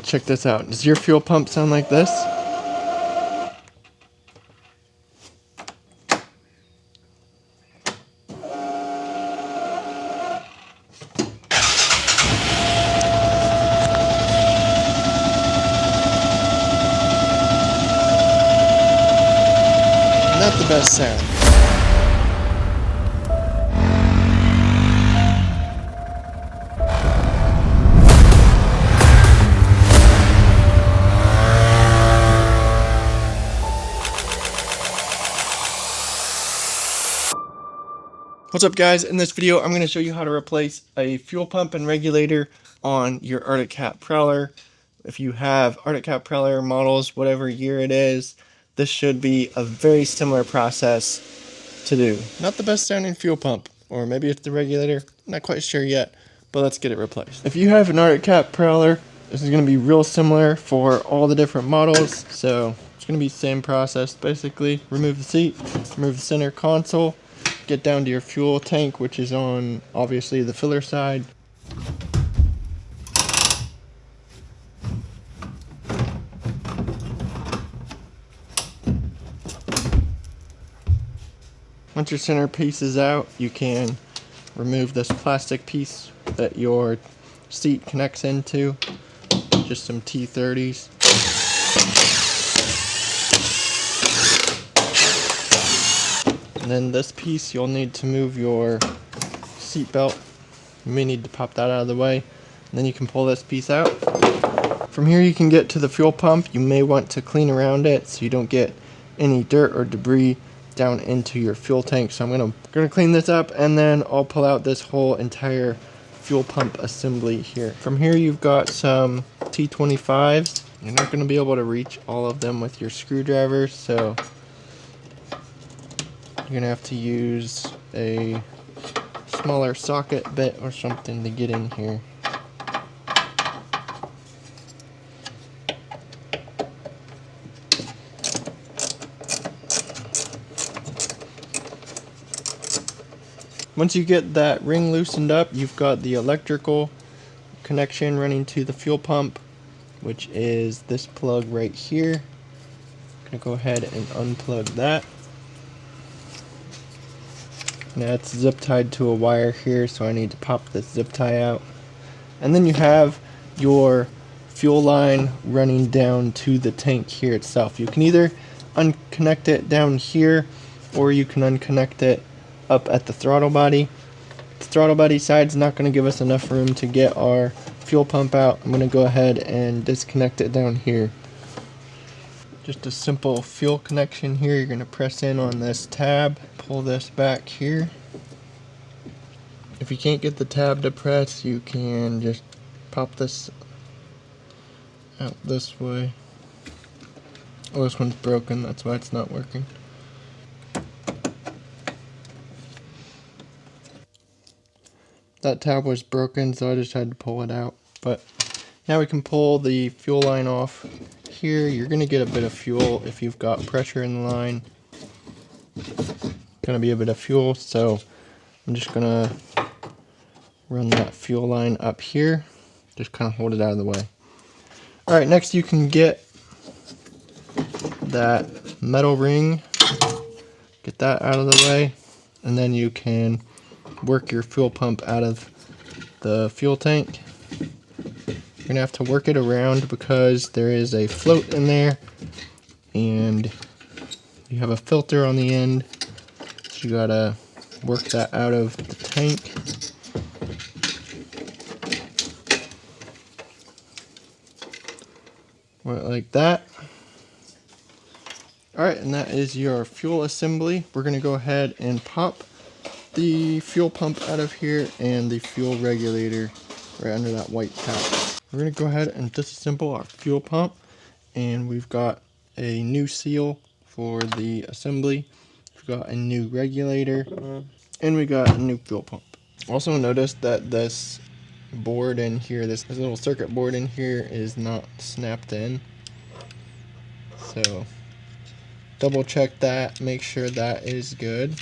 check this out. Does your fuel pump sound like this? Not the best sound. What's up guys, in this video I'm going to show you how to replace a fuel pump and regulator on your Arctic Cat Prowler. If you have Arctic Cat Prowler models, whatever year it is, this should be a very similar process to do. Not the best sounding fuel pump, or maybe it's the regulator, I'm not quite sure yet, but let's get it replaced. If you have an Arctic Cat Prowler, this is going to be real similar for all the different models, so it's going to be the same process basically. Remove the seat, remove the center console, get down to your fuel tank, which is on obviously the filler side. Once your center piece is out, you can remove this plastic piece that your seat connects into, just some T30s. And then this piece, you'll need to move your seat belt. You may need to pop that out of the way. And then you can pull this piece out. From here you can get to the fuel pump. You may want to clean around it so you don't get any dirt or debris down into your fuel tank. So I'm gonna clean this up, and then I'll pull out this whole entire fuel pump assembly here. From here you've got some T25s. You're not gonna be able to reach all of them with your screwdriver, so you're gonna have to use a smaller socket bit or something to get in here. Once you get that ring loosened up, you've got the electrical connection running to the fuel pump, which is this plug right here. I'm gonna go ahead and unplug that. Now it's zip tied to a wire here, so I need to pop this zip tie out. And then you have your fuel line running down to the tank here itself. You can either unconnect it down here, or you can unconnect it up at the throttle body. The throttle body side's not going to give us enough room to get our fuel pump out. I'm going to go ahead and disconnect it down here. Just a simple fuel connection here. You're going to press in on this tab, pull this back here. If you can't get the tab to press, you can just pop this out this way. Oh, this one's broken, that's why it's not working. That tab was broken, so I just had to pull it out. But now we can pull the fuel line off. Here you're going to get a bit of fuel if you've got pressure in the line. Going to be a bit of fuel, so I'm just going to run that fuel line up here. Just kind of hold it out of the way. Alright, next you can get that metal ring. Get that out of the way, and then you can work your fuel pump out of the fuel tank. You're gonna have to work it around because there is a float in there, and you have a filter on the end, so you gotta work that out of the tank. Work it like that. Alright, and that is your fuel assembly. We're gonna go ahead and pop the fuel pump out of here and the fuel regulator right under that white cap. We're going to go ahead and disassemble our fuel pump, and we've got a new seal for the assembly. We've got a new regulator, and we got a new fuel pump. Also notice that this board in here, this little circuit board in here is not snapped in. So double check that, make sure that is good.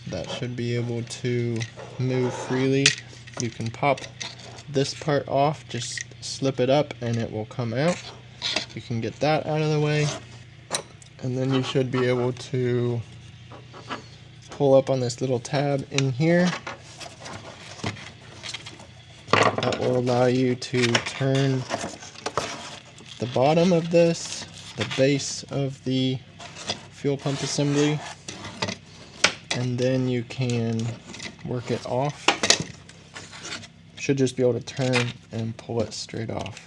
That should be able to move freely. You can pop this part off, just slip it up and it will come out. You can get that out of the way, and then you should be able to pull up on this little tab in here. That will allow you to turn the bottom of this, the base of the fuel pump assembly, and then you can work it off. Should just be able to turn and pull it straight off.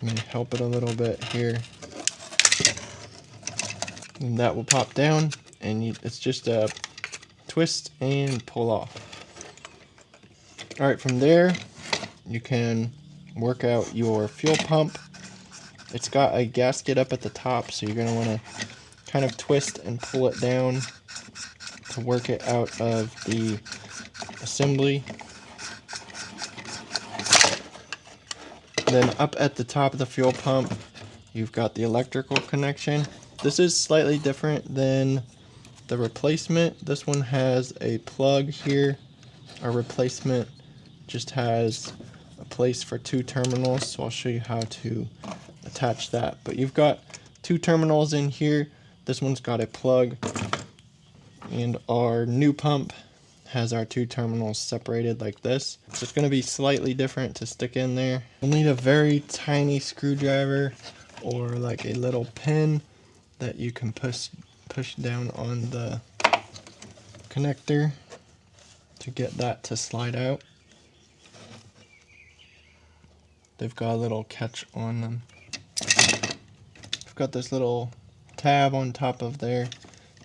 Let me help it a little bit here. And that will pop down, and it's just a twist and pull off. Alright, from there you can work out your fuel pump. It's got a gasket up at the top, so you're going to want to kind of twist and pull it down to work it out of the assembly. Then up at the top of the fuel pump, you've got the electrical connection. This is slightly different than the replacement. This one has a plug here. Our replacement just has a place for 2 terminals, so I'll show you how to attach that. But you've got 2 terminals in here. This one's got a plug, and our new pump has our 2 terminals separated like this. So it's going to be slightly different to stick in there. You'll need a very tiny screwdriver or like a little pin that you can push down on the connector to get that to slide out. They've got a little catch on them. I've got this little tab on top of there.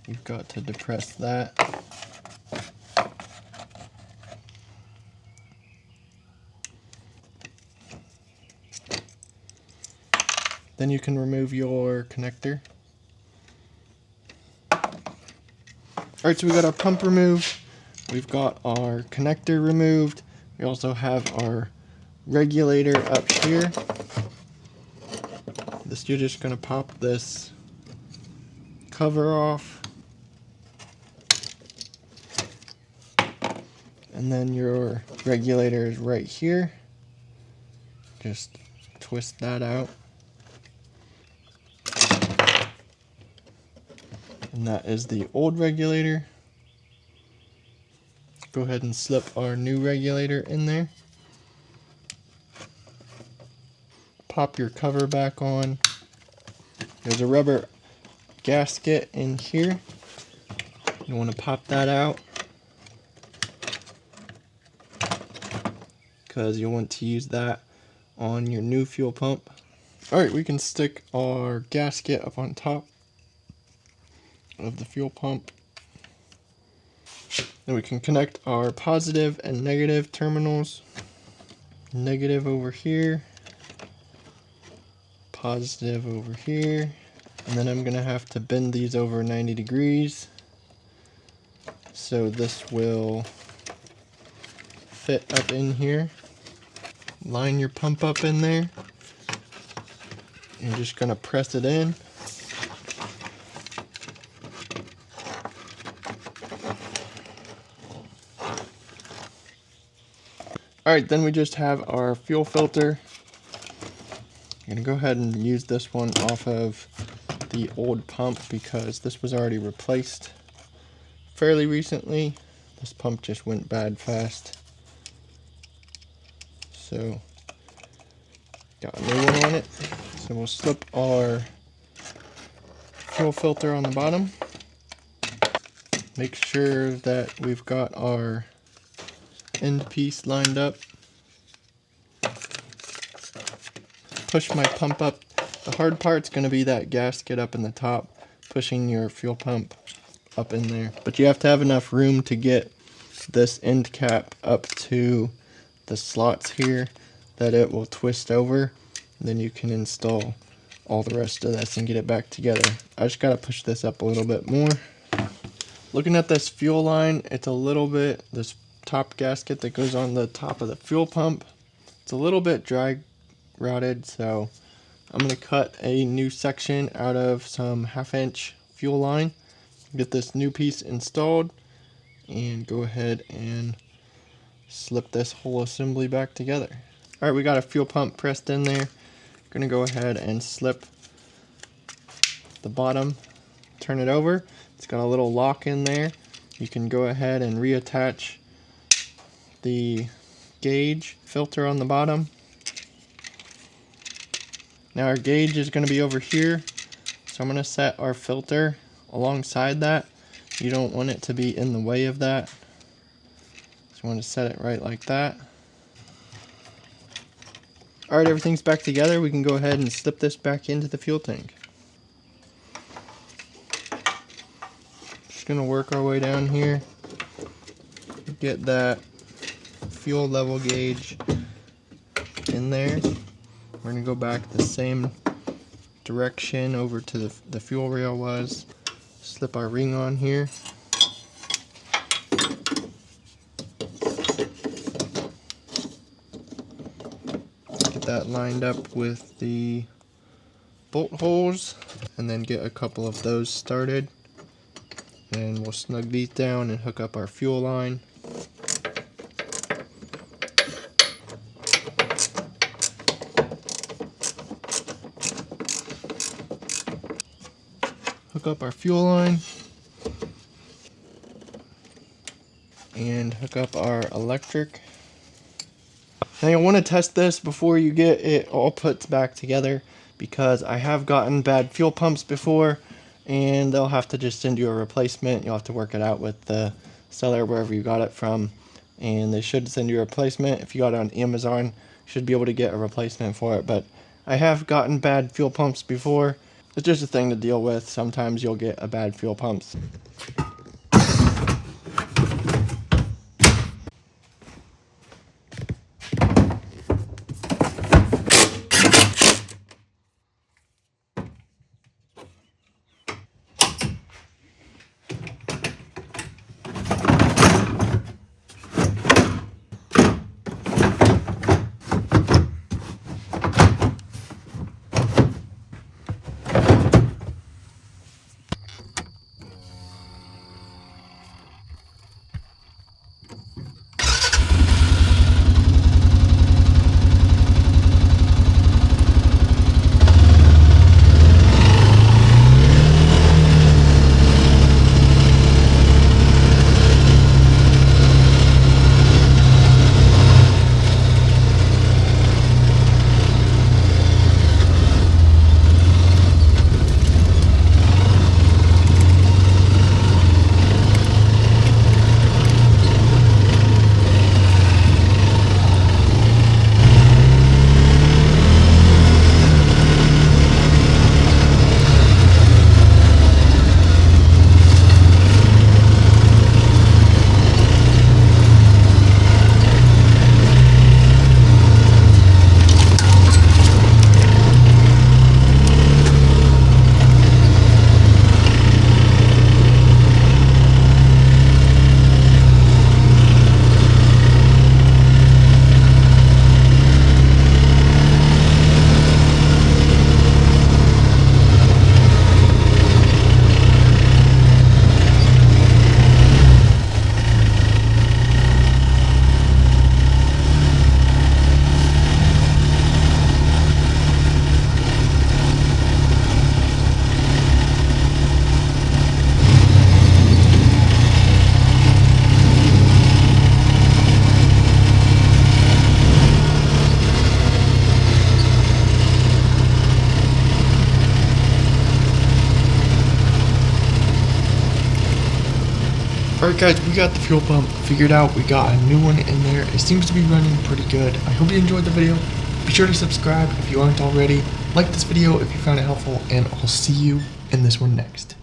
You've got to depress that. Then you can remove your connector. Alright, so we got our pump removed. We've got our connector removed. We also have our regulator up here. You're just going to pop this cover off. And then your regulator is right here. Just twist that out. And that is the old regulator. Go ahead and slip our new regulator in there. Pop your cover back on. There's a rubber gasket in here. You want to pop that out because you'll want to use that on your new fuel pump. Alright, we can stick our gasket up on top of the fuel pump. Then we can connect our positive and negative terminals. Negative over here, positive over here, and then I'm gonna have to bend these over 90 degrees so this will fit up in here. Line your pump up in there. You're just gonna press it in. Alright, then we just have our fuel filter. I'm going to go ahead and use this one off of the old pump because this was already replaced fairly recently. This pump just went bad fast. So, got a new one on it. So we'll slip our fuel filter on the bottom. Make sure that we've got our end piece lined up. Push my pump up. The hard part's going to be that gasket up in the top, pushing your fuel pump up in there. But you have to have enough room to get this end cap up to the slots here that it will twist over. Then you can install all the rest of this and get it back together. I just got to push this up a little bit more. Looking at this fuel line, it's a little bit, this top gasket that goes on the top of the fuel pump, it's a little bit dry routed, so I'm going to cut a new section out of some 1/2 inch fuel line, get this new piece installed, and go ahead and slip this whole assembly back together. Alright, we got a fuel pump pressed in there. Gonna go ahead and slip the bottom, turn it over. It's got a little lock in there. You can go ahead and reattach the gauge filter on the bottom. Now our gauge is going to be over here, so I'm going to set our filter alongside that. You don't want it to be in the way of that, so you want to set it right like that. Alright, everything's back together. We can go ahead and slip this back into the fuel tank. Just going to work our way down here, get that fuel level gauge in there. We're going to go back the same direction over to the fuel rail was. Slip our ring on here. Get that lined up with the bolt holes, and then get a couple of those started. And we'll snug these down and hook up our fuel line. Hook up our fuel line and hook up our electric. Now you'll want to test this before you get it all put back together, because I have gotten bad fuel pumps before and they'll have to just send you a replacement. You'll have to work it out with the seller wherever you got it from, and they should send you a replacement. If you got it on Amazon, you should be able to get a replacement for it. But I have gotten bad fuel pumps before. It's just a thing to deal with. Sometimes you'll get a bad fuel pumps. Alright guys, we got the fuel pump figured out. We got a new one in there. It seems to be running pretty good. I hope you enjoyed the video. Be sure to subscribe if you aren't already. Like this video if you found it helpful, and I'll see you in this one next.